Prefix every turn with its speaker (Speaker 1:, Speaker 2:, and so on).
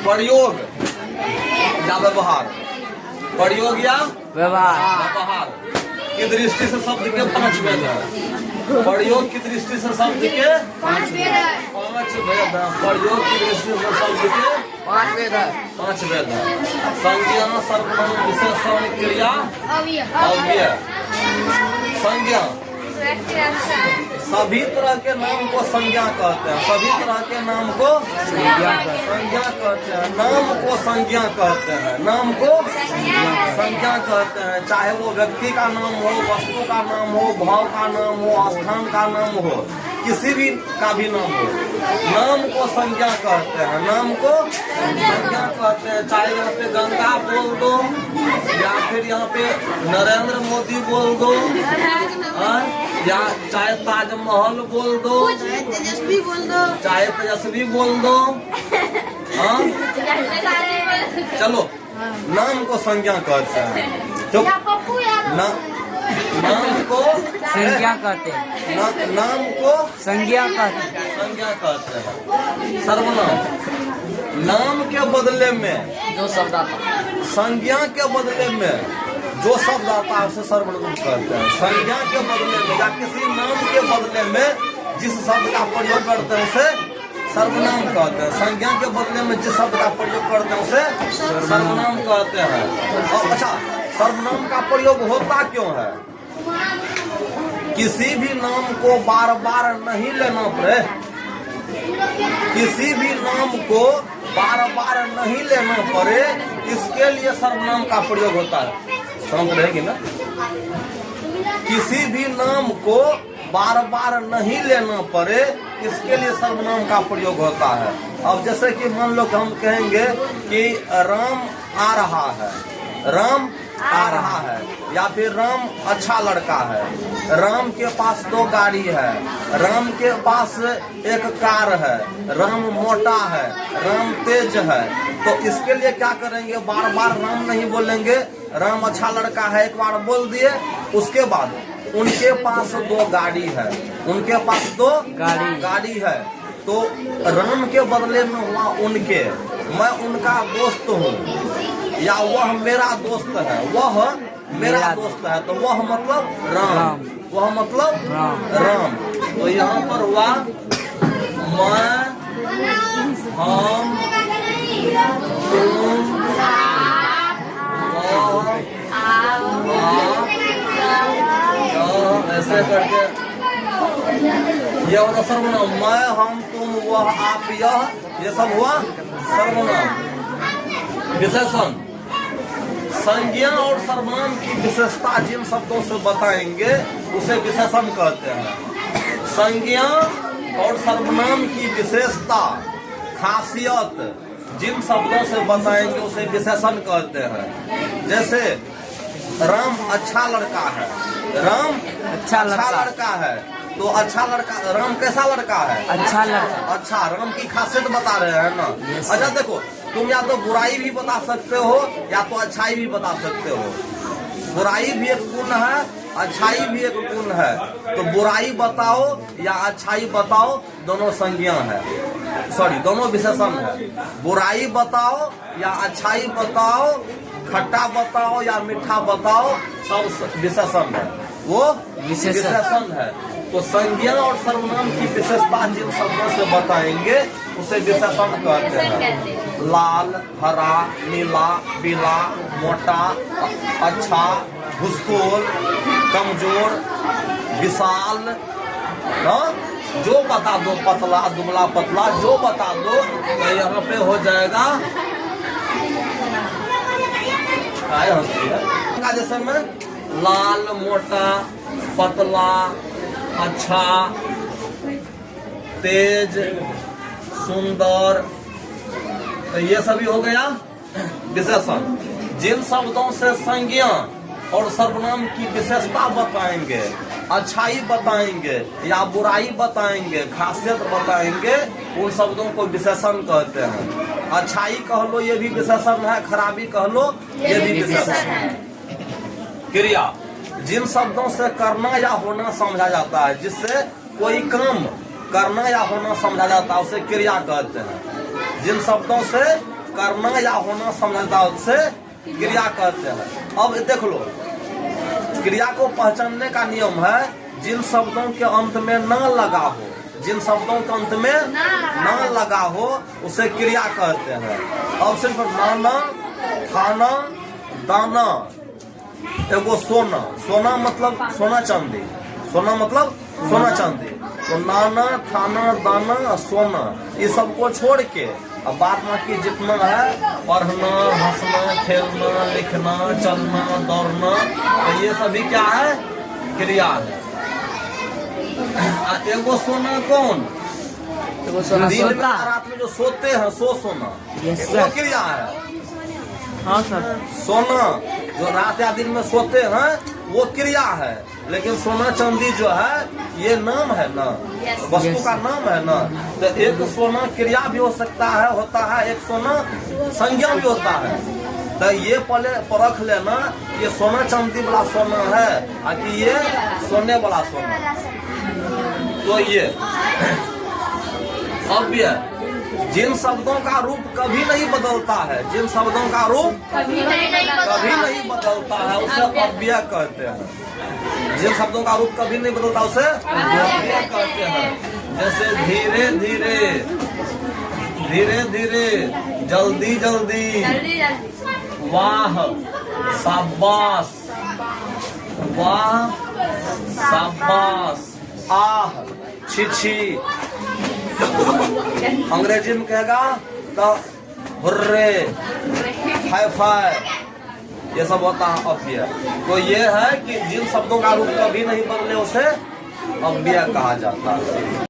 Speaker 1: प्रयोग या व्यवहार, प्रयोग या
Speaker 2: व्यवहार
Speaker 1: की दृष्टि से शब्द के 5 भेद है। प्रयोग की दृष्टि से शब्द के 5 भेद है। प्रयोग की दृष्टि से शब्द के 5 भेद है। 5 भेद है। संज्ञा, सर्वनाम, विशेषण, क्रिया, अव्यय। संज्ञा, सभी तरह के नाम को संज्ञा कहते हैं। सभी तरह के नाम को संज्ञा कहते हैं। नाम को संज्ञा कहते हैं। नाम को संज्ञा कहते हैं। चाहे वो व्यक्ति का नाम हो, वस्तु का नाम हो, भाव का नाम हो, स्थान का नाम हो, किसी भी का भी नाम हो, नाम को संज्ञा कहते हैं। नाम को संज्ञा कहते हैं। चाहे यहाँ पे गंगा बोल दो या फिर यहाँ पे नरेंद्र मोदी बोल दो, या चाहे ताजमहल बोल दो, चाहे तेजस्वी बोल दो, हाँ चलो, नाम को संज्ञा कहते हैं। तो नाम को
Speaker 2: संज्ञा कहते हैं।
Speaker 1: नाम को
Speaker 2: संज्ञा कहते
Speaker 1: हैं। सर्वनाम, नाम के बदले में
Speaker 2: जो शब्द आता है,
Speaker 1: संज्ञा के बदले में जो शब्द आता है उसे सर्वनाम कहते हैं। संज्ञा के बदले में या किसी नाम के बदले में जिस शब्द का प्रयोग करते हैं उसे सर्वनाम कहते हैं। संज्ञा के बदले में जिस शब्द का प्रयोग करते हैं उसे सर्वनाम कहते हैं। और अच्छा, सर्वनाम का प्रयोग होता क्यों है? किसी भी नाम को बार बार नहीं लेना पड़े, किसी भी नाम को बार बार नहीं लेना पड़े, इसके लिए सर्वनाम का प्रयोग होता है। समझ रहेगी ना? किसी भी नाम को बार बार नहीं लेना पड़े, इसके लिए सर्वनाम का प्रयोग होता है। अब जैसे कि मान लो कि हम कहेंगे कि राम आ रहा है, राम आ रहा है, या फिर राम अच्छा लड़का है, राम के पास 2 गाड़ी है, राम के पास एक कार है, राम मोटा है, राम तेज है। तो इसके लिए क्या करेंगे? बार बार राम नहीं बोलेंगे, राम अच्छा लड़का है एक बार बोल दिए, उसके बाद उनके पास 2 गाड़ी है, उनके पास 2 गाड़ी है। तो राम के बदले में हुआ उनके, मैं उनका दोस्त हूँ, या वह मेरा दोस्त है, वह मेरा दोस्त है, तो वह मतलब राम, वह मतलब राम। तो यहाँ पर हुआ मैं, हम, तुम, ऐसे करके यह होगा सर्वनाम। मैं, हम, तुम, वह, आप, यह, ये सब हुआ सर्वनाम। विशेषण, संज्ञा और सर्वनाम की विशेषता जिन शब्दों से बताएंगे उसे विशेषण कहते हैं। संज्ञा और सर्वनाम की विशेषता, खासियत जिन शब्दों से बताएंगे उसे विशेषण कहते हैं। जैसे राम अच्छा लड़का है, राम अच्छा लड़का है, तो अच्छा लड़का, राम कैसा लड़का है? अच्छा लड़का। अच्छा, राम की खासियत बता रहे हैं ना। अच्छा देखो, तुम या तो बुराई भी बता सकते हो या तो अच्छाई भी बता सकते हो। बुराई भी एक गुण है, अच्छाई भी एक गुण है। तो बुराई बताओ या अच्छाई बताओ, दोनों संज्ञा है, सॉरी दोनों विशेषण है। बुराई बताओ या अच्छाई बताओ, खट्टा बताओ या मीठा बताओ, सब विशेषण है, वो विशेषण है। तो संज्ञा और सर्वनाम की विशेषता जिन शब्दों से बताएंगे उसे विशेषण कहते हैं। लाल, हरा, नीला, पीला, मोटा, अच्छा, भुसकोल, कमजोर, विशाल, जो बता दो, पतला, दुबला, पतला, जो बता दो, तो यहाँ पे हो जाएगा जैसे में लाल, मोटा, पतला, अच्छा, तेज, सुंदर, तो ये सभी हो गया विशेषण। जिन शब्दों से संज्ञा और सर्वनाम की विशेषता बताएंगे, अच्छाई बताएंगे या बुराई बताएंगे, खासियत बताएंगे, उन शब्दों को विशेषण कहते हैं। अच्छाई कह लो ये भी विशेषण है, खराबी कह लो ये भी विशेषण है। क्रिया, जिन शब्दों से करना या होना समझा जाता है, जिससे कोई काम करना या होना समझा जाता है उसे क्रिया कहते हैं। जिन शब्दों से करना या होना समझा जाता है उसे क्रिया कहते हैं। अब देख लो, क्रिया को पहचानने का नियम है जिन शब्दों के अंत में न लगा हो, जिन शब्दों के अंत में न लगा हो उसे क्रिया कहते हैं। अब सिर्फ नाना, खाना, दाना, एगो सोना, सोना मतलब सोना चांदी, सोना मतलब सोना चांदी, तो नाना, थाना, दाना, सोना, ये सबको छोड़ के अब बात बाकी जितना है पढ़ना, हंसना, खेलना, लिखना, चलना, दौड़ना, तो ये सभी क्या है? क्रिया है। एगो सोना कौन?
Speaker 2: एगो सोना
Speaker 1: दिन में
Speaker 2: सोता।
Speaker 1: रात में जो सोते हैं सो सोना,
Speaker 2: Yes,
Speaker 1: वो
Speaker 2: sir.
Speaker 1: क्रिया है।
Speaker 2: हाँ सर।
Speaker 1: सोना जो रात या दिन में सोते हैं वो क्रिया है, लेकिन सोना चांदी जो है ये नाम है ना, वस्तु
Speaker 2: Yes.
Speaker 1: का नाम है ना। तो एक सोना क्रिया भी हो सकता है, होता है, एक सोना संज्ञा भी होता है। तो ये पहले परख लेना ये सोना चांदी वाला सोना है कि ये सोने वाला सोना। तो ये अब ये जिन शब्दों का रूप कभी नहीं बदलता है, जिन शब्दों का रूप कभी नहीं बदलता है उसे अव्यय कहते हैं। जिन शब्दों का रूप कभी नहीं बदलता उसे अव्यय कहते हैं। जैसे धीरे धीरे, धीरे धीरे, जल्दी जल्दी, वाह, शाबाश, वाह, शाबाश, आह, छी छी। अंग्रेजी में कहेगा तो हुर्रे, हाय फाय, ये सब होता है अव्यय। तो ये है कि जिन शब्दों का रूप कभी नहीं बदले उसे अव्यय कहा जाता है।